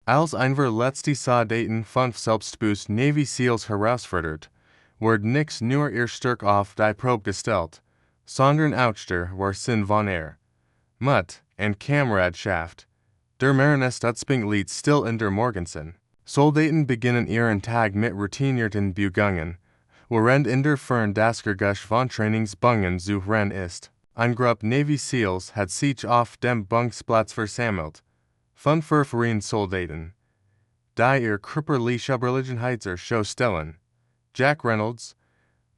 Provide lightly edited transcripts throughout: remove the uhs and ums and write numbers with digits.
Als verletzte Soldatin Fünf selbstbewusst Navy Seals herausfordert, wird nix nur ihr Stück auf die Probe gestellt, sondern auch der Sinn von Mut and Kameradschaft. Der Marinestützpunkt liegt still in der Morgensen. Soldaten beginnen ihren Tag mit routinierten Bewegungen, während in der Fern das Gerücht von Trainingsbungen zu hören ist. Eine Gruppe Navy Seals hat sich auf dem Bungsplatz versammelt. Fünf Marinesoldatin, die ihr körperliche Überlegenheit zur Schau stellen. Jack Reynolds,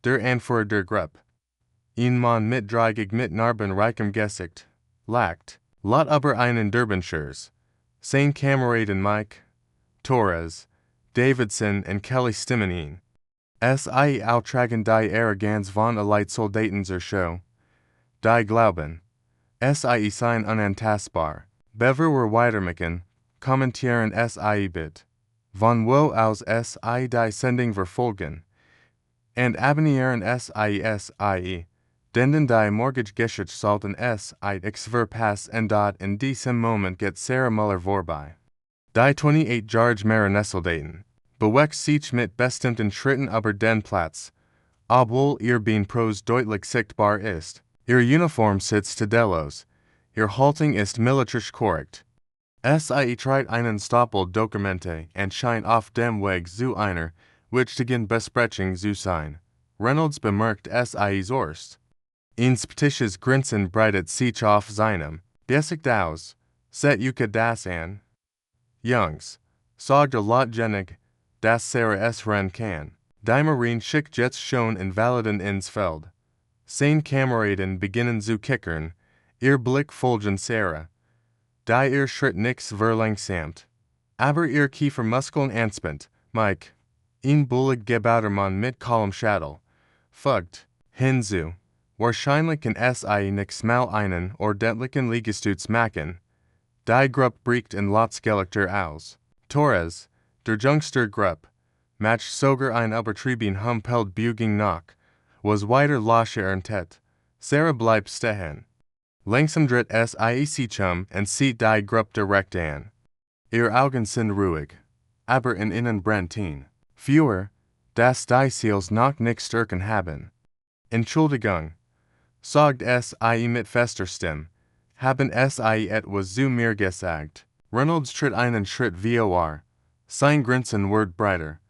der Anführer der Gruppe. Ein Mann mit dreieckig mit narbenreichem Gesicht, lacht, lot über einen Derbyshires. Seine Kameraden Mike, Torres, Davidson und Kelly stimmen ihn. Sie auftragen die Arroganz von Elite-Soldaten zur Schau. Die glauben, sie seien unantastbar. Bever weitermachen, kommentieren sie bit. Von wo aus sie die Sendung verfolgen. Und abonnieren sie. Denn die Mortgage-Geschichte sollten ich verpass und dort in diesem Moment geht Sarah Müller vorbei. Die 28-jährige Marinesoldatin bewegt sich mit bestimmten Schritten über den Platz, obwohl ihr Beinpros deutlich sichtbar ist. Ihre Uniform sitzt tadellos, ihre Haltung ist militärisch korrekt. Sie trägt einen Stapel Dokumente und scheint auf dem Weg zu einer wichtigen Besprechung zu sein. Reynolds bemerkt sie zuerst. Ein spöttisches Grinsen breitet sich auf seinem Gesicht aus. Seht ihr das an? Jungs, sagt lautgenig, dass Sarah es rennen kann. Die Marine schickt jetzt schon Invaliden ins Feld. Seine Kameraden beginnen zu kickern, ihr Blick folgen Sarah. Die ihr Schritt nix verlangsamt. Aber ihr Kiefermuskeln anspannt, Mike. Ein bullig gebauter Mann mit kahlem Schädel. Folgt hinzu. Wahrscheinlich kann sie nix mal einen ordentlichen Liegestütz machen. Die Gruppe bricht in Lotsgelichter aus. Torres, der Jungster Gruppe, matcht sogar ein übertrieben Humpeld Buging nach, was weiter losgeerntet. Sarah bleibt stehen. Langsam dreht sie chum und sieht die Gruppe direkt an. Ihre Augen sind ruhig, aber in innen brennt ihn. Feuer, dass die Seals noch nicht stärken haben. Entschuldigung, sagt sie mit fester Stimme, haben sie etwas zu mir gesagt. Reynolds tritt einen Schritt vor. Sein Grinsen wird breiter.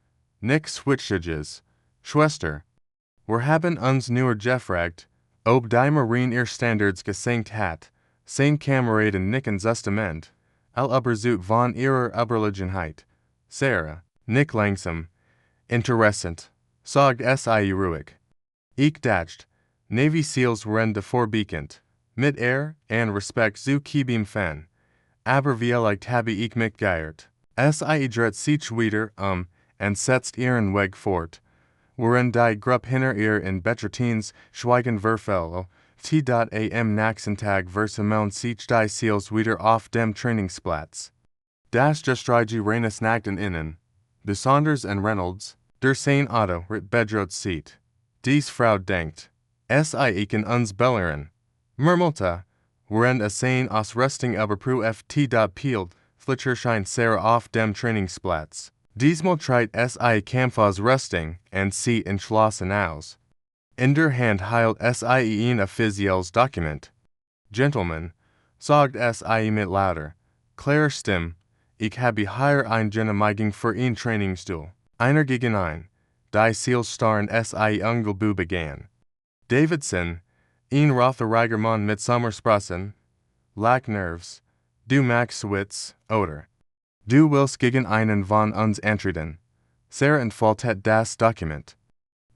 Nix Wichtiges, Schwester. Wir haben uns nur gefragt, ob die Marine ihr Standards gesenkt hat. Seine Kameraden nicken zustimmt. Überzeugt von ihrer Überlegenheit. Sarah, nick langsam. Interessant, sagt sie ruhig. Ich dacht, Navy Seals waren vorbeikend. Mit and Respekt zu Kibim fan. Aber vielleicht habe ich mich geirrt. Sie dreht sich wieder und setzt ihren Weg fort, während die Gruppe hinter ihr in Betratins Schweigen verfällt. T.am nächsten Tag versammeln sich die Seals wieder auf dem Trainingsplatz. Das gestrige reines Nacht innen. Besonders en Reynolds, der sein Auto bedroht sieht. Dies Frau denkt, sie kann uns belehren. Murmelte, während sein Ausrüstung überprüft pielt, Flitcher scheint Sarah auf dem Trainingsplatz. Diesmal trägt sie Kampfausrüstung und sieht entschlossen aus. In der Hand hielt sie ein offizielles Dokument. Gentlemen, sagt sie mit lauter, klarer Stimme, ich habe hier ein Genehmigung für ein Trainingsduell. Einer gegen ein. Die Seals starren sie Ungelbu begann. Davidson, ein rothariger Mann mit Sommersprossen, lack Nerves, du magst Witz, oder? Du willst gegen einen von uns antreten. Sarah entfaltet das Dokument.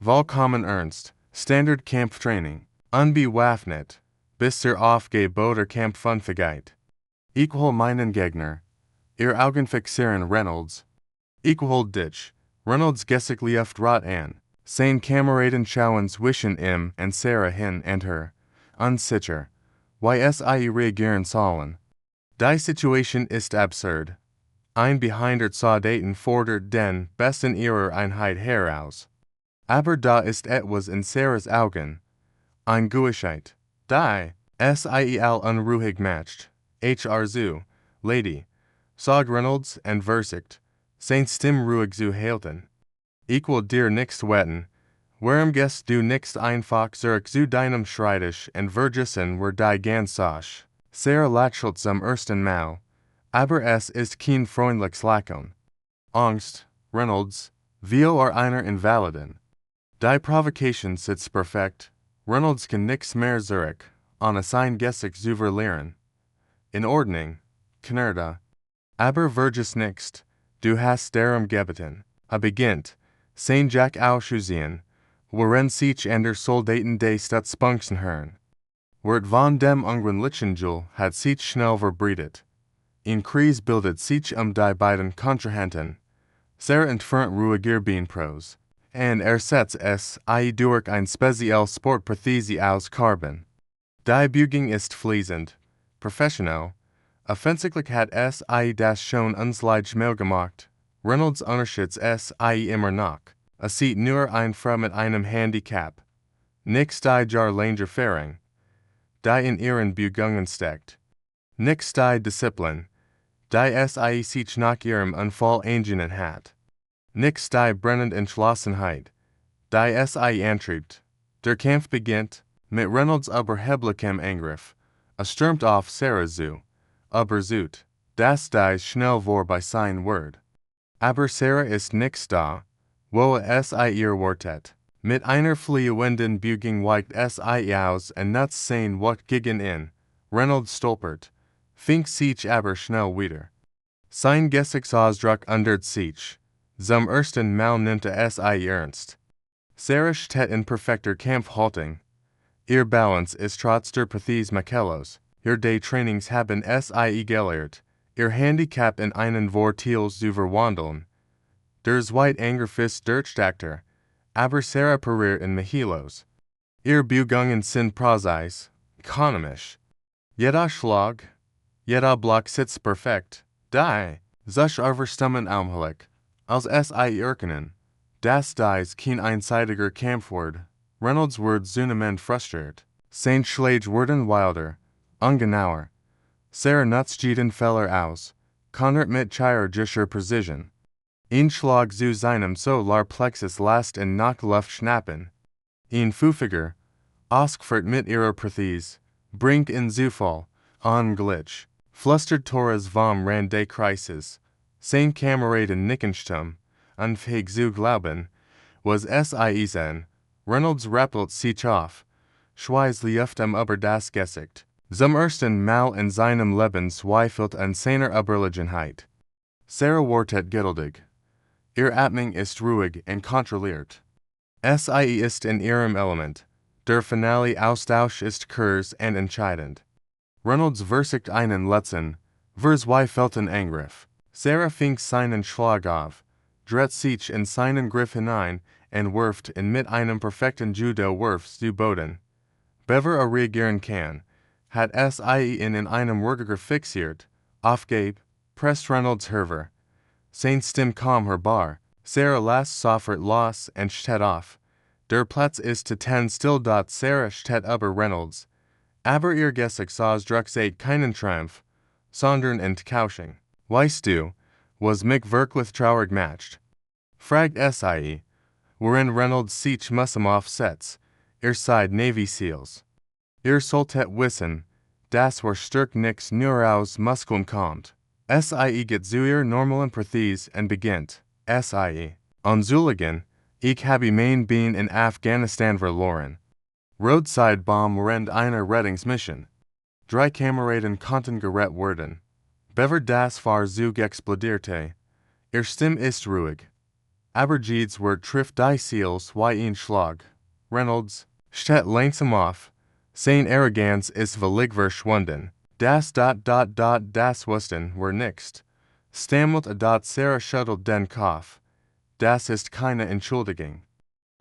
Vollkommen ernst, Standard-Kampftraining, unbewaffnet, bis zur Aufgebot Kampfunfähigkeit. Ich hol meinen Gegner. Ihr Augen fixieren Reynolds. Ich hol dich. Reynolds Gesicht lieft rot an. Seine Kameraden schauen zwischen ihm und Sarah hin und her. Unsicher. Sie reagieren sollen. Die Situation ist absurd. Ein behinderte Soldatin fordert den besten ihrer Einheit heraus. Aber da ist etwas in Sarahs Augen. Ein Gewissheit. Die, seil unruhig macht. Zu, Lady, Sog Reynolds and Versicht, Saint Stim ruhig zu halten. Equal dir nichts wetten, warum gehst du nicht einfach zurück zu deinem Schreibtisch und vergessen wir die ganze Sache. Sarah lächelt zum ersten Mal, aber es ist kein freundliches Lachen. Angst, Reynolds, wir einer Invaliden. Die Provokation sitzt perfekt, Reynolds kann nichts mehr zurück, an sein Gesicht zu verlieren. In Ordnung, Knerde. Aber vergiss nicht, du hast darum gebeten. Beginnt, sein Jack auszusehen, worin sich der Soldaten des Stützpunkts hören. Wird von dem ungewöhnlichen hat sich schnell verbreitet. Ein Kreis bildet sich die beiden Kontrahenten. Sarah entfernt ruhiger Beanpros. Und setzt es durch ein speziell Sportprothese aus Carbon. Die Bügung ist fließend, professionell. Offensichtlich hat es das schon uns mehr gemacht. Reynolds unterschätzt es immer noch. Sieht nur ein Frau mit einem Handicap. Nix die jar länger Fährung. Die in ihren Bügungen steckt. Nix die Disziplin. Die sich nach ihrem Unfall enginen hat. Nix die brennende Entschlossenheit. Die antreibt. Der Kampf beginnt, mit Reynolds überheblichem Angriff. Stürmt auf Sarah zu. Überzut. Das die schnell vorbei sein wird. Aber Sarah ist nix da, wo es ihr wartet. Mit einer fliehenden Bügung weicht es aus und nuts sein what gegen in. Reynolds stolpert. Fink sich aber schnell wieder. Sein Gesichtsausdruck ändert sich. Zum ersten Mal nimmt es ernst. Sarah steht in perfekter Kampfhaltung. Ihr Balance ist trotz der Pathese makellos. Ihr die Trainings haben es gelehrt. Ihr Handicap in einen Vorteil zu verwandeln. Der Zweit Angriff der Stärker, aber Sarah pariert in Mihilos. Ihr Bügungen sind präzise, economisch. Jeder Schlag, jeder Block sitzt perfekt. Die, sich überstimmen allmählich, als es erkennen. Das dies kein einseitiger Kampf wird. Reynolds wird zunehmend frustriert. Sein Schläge werden wilder, ungenauer. Sarah nutzt jeden Fehler aus, kontert mit chirurgischer Precision. Ein Schlag zu seinem Solarplexus lässt in nach Luft schnappen. Ein Pfuffiger, ausgeführt mit ihrer Prothese, bringt in Zufall, on Glitch, flüstert Torres vom Rand des Kreises. Sein Kameraden nicken stumm, unfähig zu glauben, was es sein. Reynolds rappelt sich auf, schweißt über das Gesicht. Zum ersten Mal in seinem Leben zweifelt an seiner Überlegenheit. Sarah wartet geduldig. Ihr Atmung ist ruhig und kontrolliert. Sie ist in ihrem Element. Der finale Austausch ist kurz und entscheidend. Reynolds versicht einen letzten, verzweifelten Angriff. Sarah fängt seinen Schlag auf, dreht sich in seinen Griff hinein und wirft ihn mit einem perfekten Judo-Wurf zu Boden. Bevor reagieren kann, hat es ihn in einem Rücken fixiert, aufgab, presst Reynolds hervor. Sein Stimme kam herbar, Sarah lässt sofort los und steht auf. Der Platz ist total still. Sarah steht über Reynolds. Aber ihr Gesichtsausdruck sagt keinen Triumph, sondern Enttäuschung. Weißt du, was mich wirklich traurig macht? Fragt sie, worin Reynolds sich mühsam aufsetzt. Seid Navy Seals. Ihr solltet wissen, dass wir stark nichts nur aus Muskeln kommt. Sie geht zu ihr normalen Prothese und beginnt. Sie. Anzuligen, ich habe mein Bein in Afghanistan verloren. Roadside Bomb während einer Rettungsmission. 3 Kameraden konnten gerettet werden. Bevor das Fahrzeug explodierte. Ihr Stimme ist ruhig. Aber jedes Wort trifft die Seals wie ein Schlag. Reynolds steht langsam auf. Seine Arroganz ist völlig verschwunden. Das Wussten wir nicht. Stammelt Sarah schüttelt den Kopf. Das ist keine Entschuldigung.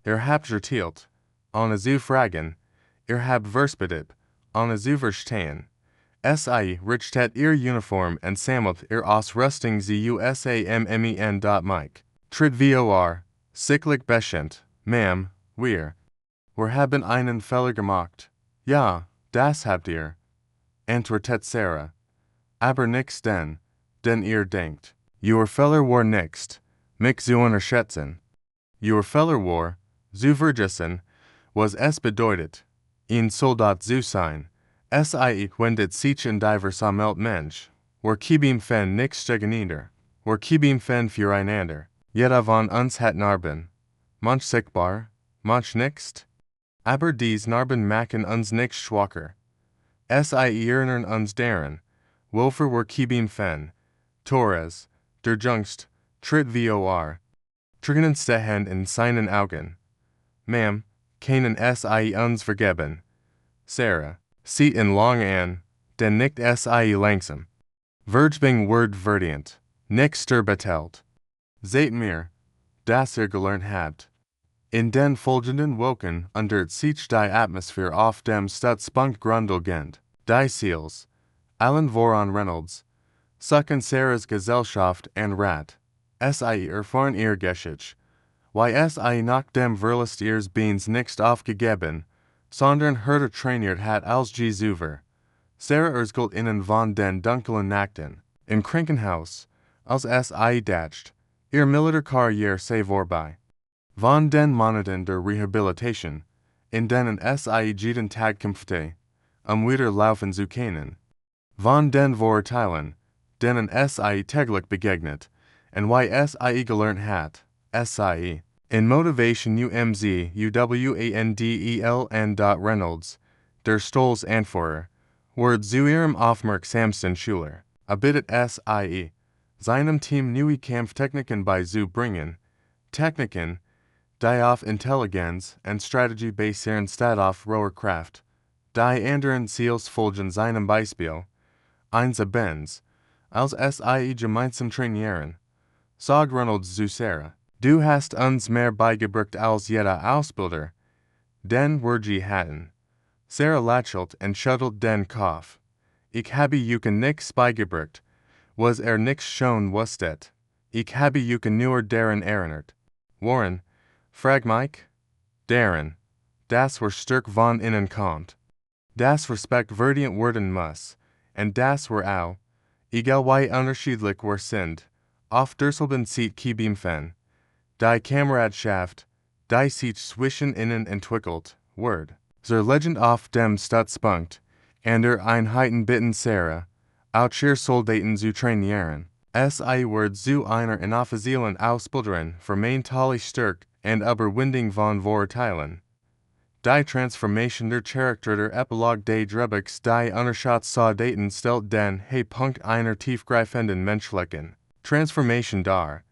Ihr habt urteilt, ohne zu fragen. Ihr habt verspätet, ohne zu verstehen. Sie richtet ihr Uniform und sammelt ihr Ausrüstung zu USAMMEN. Mike. Tritt vor, sichtlich beschämt, Ma'am, wir haben einen Fehler gemacht. Ja, das habt ihr. Antwortet Sarah. Aber nix denn. den ihr denkt. Your Feller war nicht, mich zu unterschätzen. Your Feller war, zu vergessen, was es bedeutet, ein Soldat zu sein. Sie wendet sich in divers Welt Mensch, war kiebem fen nix gegeneinander, war kiebem fen füreinander. Jeder von uns hat Narben. Manch sichtbar, manch nicht. Aber dies Narben machen uns nicht schwacher. Sie erinnern uns daran, wofür wir kiebem fen. Torres, der Jungst, tritt vor. Triggenen stehen in seinen Augen. Ma'am, keinen Sie uns vergeben. Sarah, sieht in lang an, denn nicht Sie langsam. Vergebing word verdient, nicht betelt. Seht mir, das gelernt habt. In den folgenden Wochen under sich die Atmosphäre auf dem Stützpunkt grundlegend. Die Seals, allen voran Reynolds, suchen Sarahs Gesellschaft an Rat. Sie erfahren ihr Geschichte. Sie nach dem Verlust ihres Beins nicht aufgegeben, sondern hörte trainiert hat als Zuver. Sarah erzählt ihnen von den dunklen Nachten, im Krankenhaus, als Sie dacht, ihr Militärkarriere sei vorbei. Von den Monaten der Rehabilitation, in denen Sie jeden Tag kämpfte, wieder laufen zu können. Von den Vorurteilen, denen Sie täglich begegnet, und Sie gelernt hat, Sie. In Motivation UMZ Reynolds, der Stolz Anführer, wird zu ihrem aufmerksamsten Schüler, bittet Sie, seinem Team neue Kampftechniken beizubringen, Techniken, die auf Intelligenz und Strategie basieren statt auf roher Kraft. Die anderen Ziels folgen seinem Beispiel. Benz, als Sie gemeinsam trainieren. Sagt Reynolds zu Sarah, du hast uns mehr beigebracht als jeder Ausbilder, den wir hatten. Sarah lächelt und schüttelt den Kopf. Ich habe Juken nichts beigebracht, was nichts schon wusstet. Ich habe Juken nur daran erinnert. Warren, frag mich, daran, das wir stark von innen kommt. Das Respekt verdient werden muss, und das wir auch, egal wie unterschiedlich wir sind, auf derselben Seite kiebem fen. Die Kameradschaft, die sich zwischen ihnen entwickelt, wird. Zur Legend auf dem Stützpunkt, an der Einheiten bitten Sarah, auch ihre Soldaten zu trainieren. Sie wird zu einer inoffiziellen Ausbilderin für mentale Stärke und Überwindung von Vorurteilen. Die Transformation der Charakter der Epilog des Drehbuchs die Unterschätzte Soldatin stellt den Höhepunkt einer tiefgreifenden menschlichen Transformation dar,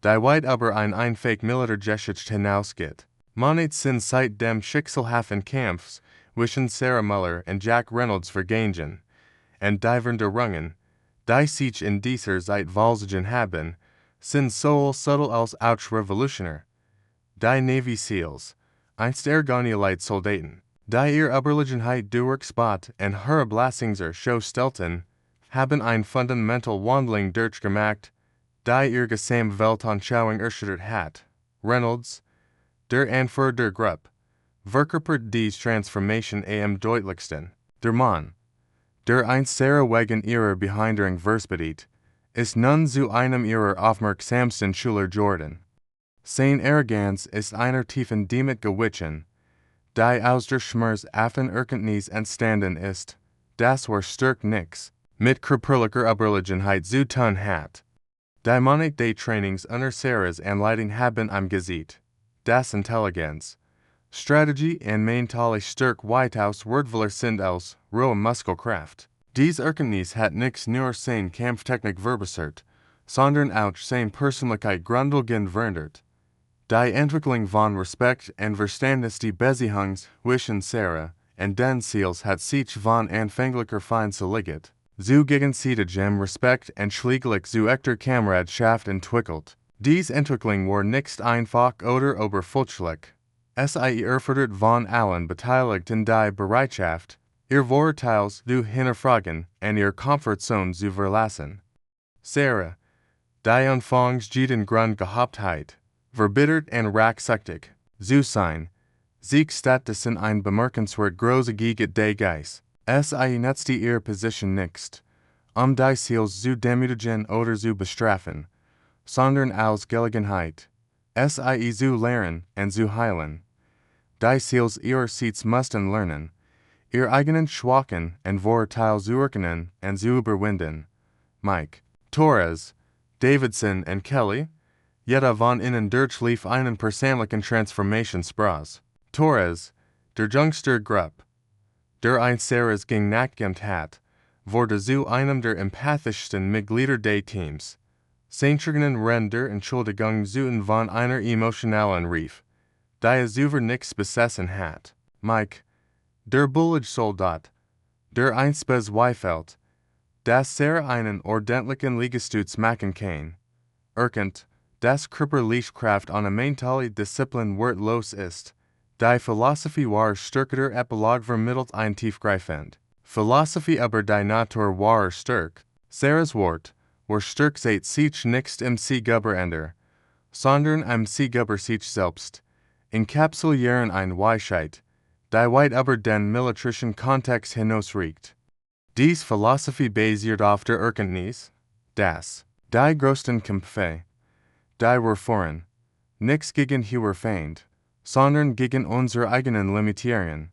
die weit über ein fake Militärgeschichte hinausgeht. Monet sind seit dem schicksalhaften Kampf zwischen Sarah Müller und Jack Reynolds vergangen, und die Rungen, die sich in dieser Zeit volzigen haben, sind so subtle als auch revolutionär. Die Navy Seals, einst Ergonelite Soldaten, die ihr Überlegenheit durchspot und Herablassungser Show stellten, haben ein fundamental Wandling durchgemacht, die ihr Gesamtweltanschauung erschüttert hat. Reynolds, der Anführer der Gruppe, verkörpert dies Transformation am deutlichsten. Der Mann, der einst Sarah wegen ihrer Behinderung verspätet, ist nun zu einem ihrer aufmerksamsten Schüler Jordan. Sein Arroganz ist einer tiefen Demut gewichen, die aus der Schmerz affen Erkenntnis entstanden ist, das war stark nix, mit körperlicher Überlegenheit zu tun hat. Die Monet des Trainings unter Sarahs Anleitung haben am Gesicht, das Intelligenz, Strategie und mentale Stärke weitaus wertvoller sind als rohe Muskelkraft. Dies Erkenntnis hat nicht nur seine Kampftechnik verbessert, sondern auch seine Persönlichkeit grundlegend verändert. Die Entwicklung von Respekt und Verständnis die Beziehung zwischen Sarah und den Seals hat sich von anfänglicher Feindseligkeit zu gegenseitigem Respekt und schließlich zu echter Kameradschaft entwickelt. Dies Entwicklung war nicht einfach oder oberflächlich. Sie erfordert von allen Beteiligten die Bereitschaft, ihr Vorurteile zu hinterfragen und ihr Komfortzone zu verlassen. Sarah, die anfangs jeden Grund gehabt hat, verbittert und rachsüchtig zu sein, sich stattdessen ein bemerkenswert großzügiger des Geist. Sie nutzte ihre Position nicht, Die Seals zu Demütigen oder zu bestrafen, sondern aus Gelegenheit. Sie zu lehren und zu heilen. Die Seals ihrer Seats mussten lernen, ihr eigenen Schwachen und Vorurteile zu erkennen und zu überwinden. Mike, Torres, Davidson und Kelly, jeder von ihnen durchlief einen persönlichen Transformationsprozess. Torres, der jüngste Gruppe, der ein Sarahs ging nachgekämpft hat, wurde zu einem der empathischsten Mitglieder des Teams. Seinen Render Entschuldigung zu von einer emotionalen Rief, die über nichts besessen hat. Mike, der bullige Soldat, der einst bezweifelt, dass einen ordentlichen Liegestütz machen kann. Erkennt, dass körperliche Kraft eine mentale Disziplin wertlos ist. Die Philosophie war stärker Epilog vermittelt ein tiefgreifend. Philosophie über die Natur war stark. Sarahs Wort war stark seit sich nicht im Seegeber sondern im Seegeber sich selbst. Enkapsulieren eine Weisheit, die weit über den militärischen Kontext hinausreicht. Dies Philosophie basiert auf der Erkenntnis, dass die größten Kämpfe, die wir führen, nichts gegen ihre Feind, sondern gegen unsere eigenen Limitierungen,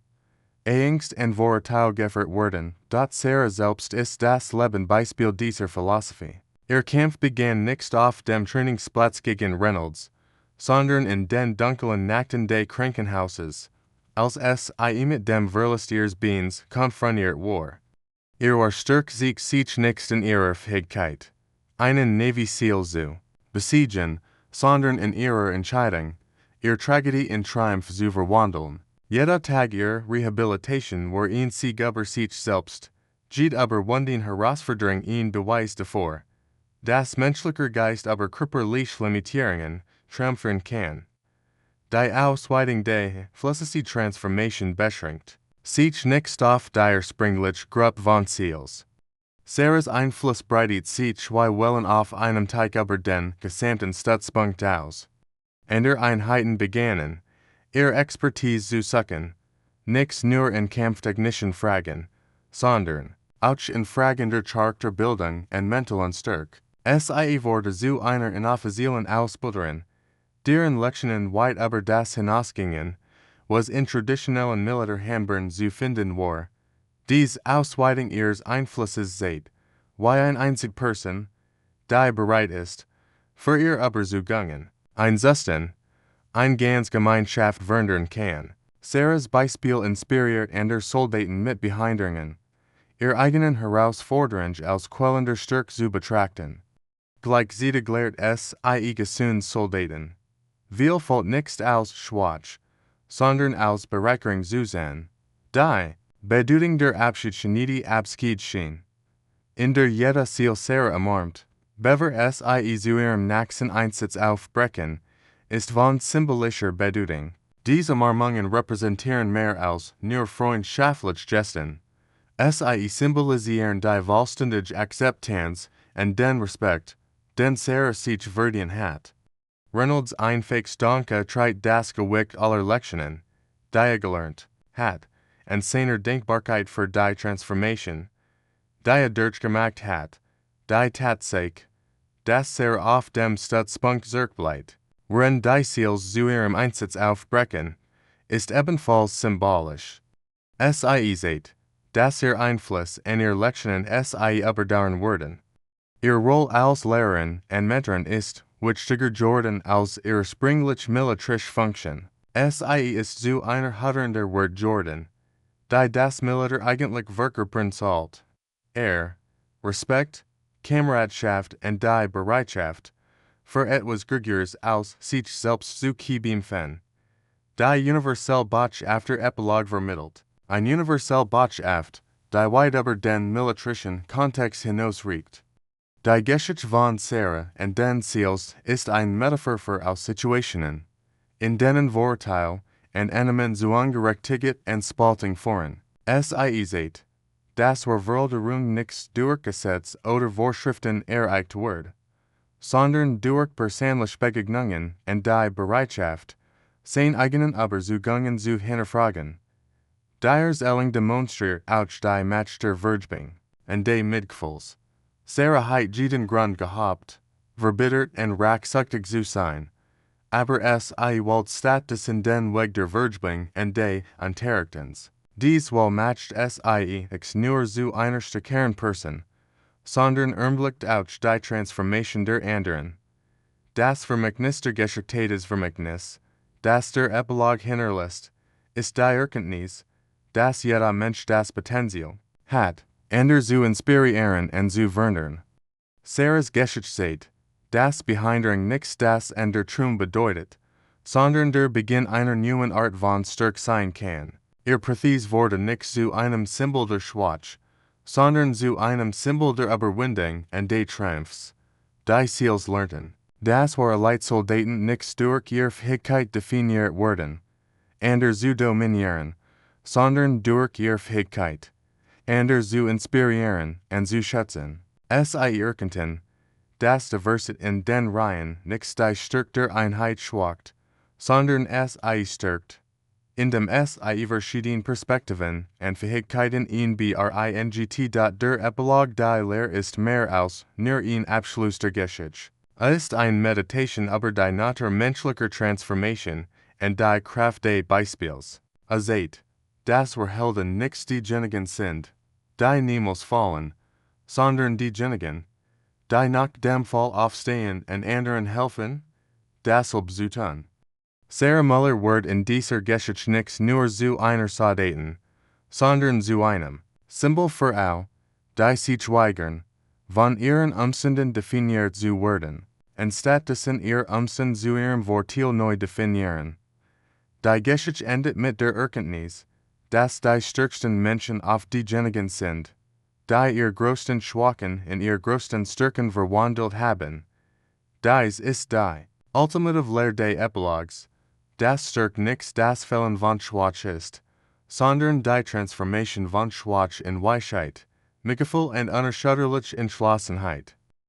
Angst und Vorurteile geführt werden. Sarah selbst ist das Beispiel dieser Philosophie. Ihr Kampf begann nicht auf dem Trainingsplatz gegen Reynolds, sondern in den dunklen Nachten des Krankenhauses, als mit dem Verlust ihres Beins konfrontiert war. War stark sich nicht in ihrer Fähigkeit, einen Navy SEAL zu besiegen, sondern in ihrer Entscheidung, ihre Tragödie in Triumph zu verwandeln. Jeder Tag ihrer Rehabilitation war ein Sieg über sich selbst, geht aber den Herausforderung ihn Beweis davor, dass menschlicher Geist über körperliche Limitierungen triumphieren kann. Die Ausweitung der flüssige Transformation beschränkt sich nicht auf die springliche Gruppe von Seals. Sarahs Einfluss breitet sich Wellen auf einem Teig über den gesamten Stützpunkt aus. Und Einheiten begannen, ihre Expertise zu suchen, nicht nur in kampftechnischen Fragen, sondern auch in Fragen der Charakterbildung und mentalen Stärke. Wurde zu einer inoffiziellen Ausbilderin, deren Lektionen weit über das hinausgingen, was in traditionellen Militärhambern zu finden war. Dies Ausweitung ihres Einflusses seit, wie eine einzige Person, die bereit ist, für ihr Überzeugung, einzusetzen, eine ganz Gemeinschaft verändern kann. Sarahs Beispiel inspiriert andere Soldaten mit Behinderungen, ihre eigenen Herausforderungen als quälender Stärke zu betrachten. Gleich sie gelehrt gesunde Soldaten. Vielfalt nicht als Schwach, sondern als Bereicherung zu sein. Die Bedeutung der Abschied Abschied schien. In der jeder Ziel Sarah umarmt, bever sie zu ihrem nächsten Einsatz aufbrechen, ist von symbolischer Bedeutung. Diese Umarmungen repräsentieren mehr als nur freundschaftliche Gesten. Sie symbolisieren die vollständige Akzeptanz und den Respekt, den Sarah sich verdient hat. Reynolds einfächs Danke trägt das Gewicht aller Lektionen, die gelernt hat, und seiner Denkbarkeit für die Transformation, die durchgemacht hat, die Tatsache, dass Sarah auf dem Stützpunkt zurückbleibt, worin die Seals zu ihrem Einsatz aufbrechen, ist ebenfalls symbolisch. Seht, dass ihr Einfluss und ihre Lektionen überdauern werden. Ihr Rolle als Lehrerin und Mentorin ist wichtiger Jordan als ihre springliche militärische Funktion. Ist zu einer Hutternder Wort Jordan, die das Militär eigentlich verkörpern Respekt, Kameradschaft und die Bereitschaft, für etwas Größeres als sich selbst zu kämpfen. Die universelle Botschaft Epilog vermittelt. Eine universelle Botschaft, die weit über den militärischen Kontext hinausreicht. Die Geschichte von Sarah und den Seals ist eine Metapher für aus Situationen, in denen Vorurteile und Enemen zu Ungerechtigkeit und Spaltung führen. Seht, dass Verwalterung nicht durch Gesetz oder Vorschriften erreicht wird, sondern durch persönliche Begegnungen und die Bereitschaft, seine eigenen Überzeugungen zu hinterfragen. Diers Elling demonstriert auch die Match der Vergebung und des Mitgefühls. Sarah hat jeden Grund gehabt, verbittert und rachsüchtig zu sein, aber es wollte stattdessen den Weg der Vergebung und des Unterrichtens. Dies wohl macht es nicht nur zu einer stärkeren Person, sondern ermöglicht auch die Transformation der anderen. Das Vermächtnis der Geschichte des Vermächtnis, das der Epilog hinterlässt, ist die Erkenntnis, dass jeder Mensch das Potenzial hat, andere zu inspirieren und zu verändern. Sarahs Geschichte sagt, dass Behinderung nichts das Ende Trum bedeutet, sondern der Beginn einer neuen Art von Stärke sein kann. Ihr Prothes wurde nicht zu einem Symbol der Schwach, sondern zu einem Symbol der Überwindung und des Triumphs. Die Seels lernten, dass wahre Leitsoldaten nicht durch ihre Fähigkeit definiert werden, andere zu dominieren, sondern durch ihre Fähigkeit, andere zu inspirieren und zu schätzen. Es erkannten, dass Diversität in den Reihen nicht die Stärke der Einheit schwacht, sondern es stärkt, indem es verschiedene Perspektiven und Fähigkeiten einbringt. Der Epilog die Lehre ist mehr als nur ein Abschluss der Geschichte. Es ist eine Meditation über die Natur menschlicher Transformation und die Kraft des Beispiels. Es sagt, dass wir Helden nicht diejenigen sind, die niemals fallen, sondern diejenigen, die nach dem Fall aufstehen und anderen helfen, dasselbe zu tun. Sarah Müller wird in dieser Geschichte nicht nur zu einer Soldatin, sondern zu einem Symbol für all, die sich weigern, von ihren Umständen definiert zu werden, und stattdessen ihre Umstände zu ihrem Vorteil neu definieren. Die Geschichte endet mit der Erkenntnis, dass die stärksten Menschen oft diejenigen sind, die ihre größten Schwachen in ihre größten Stärken verwandelt haben. Dies ist die ultimative Lehre des Epilogs, das Stärke nicht das Fällen von Schwach ist, sondern die Transformation von Schwach in Weisheit, Mitgefühl und unerschütterliche Entschlossenheit.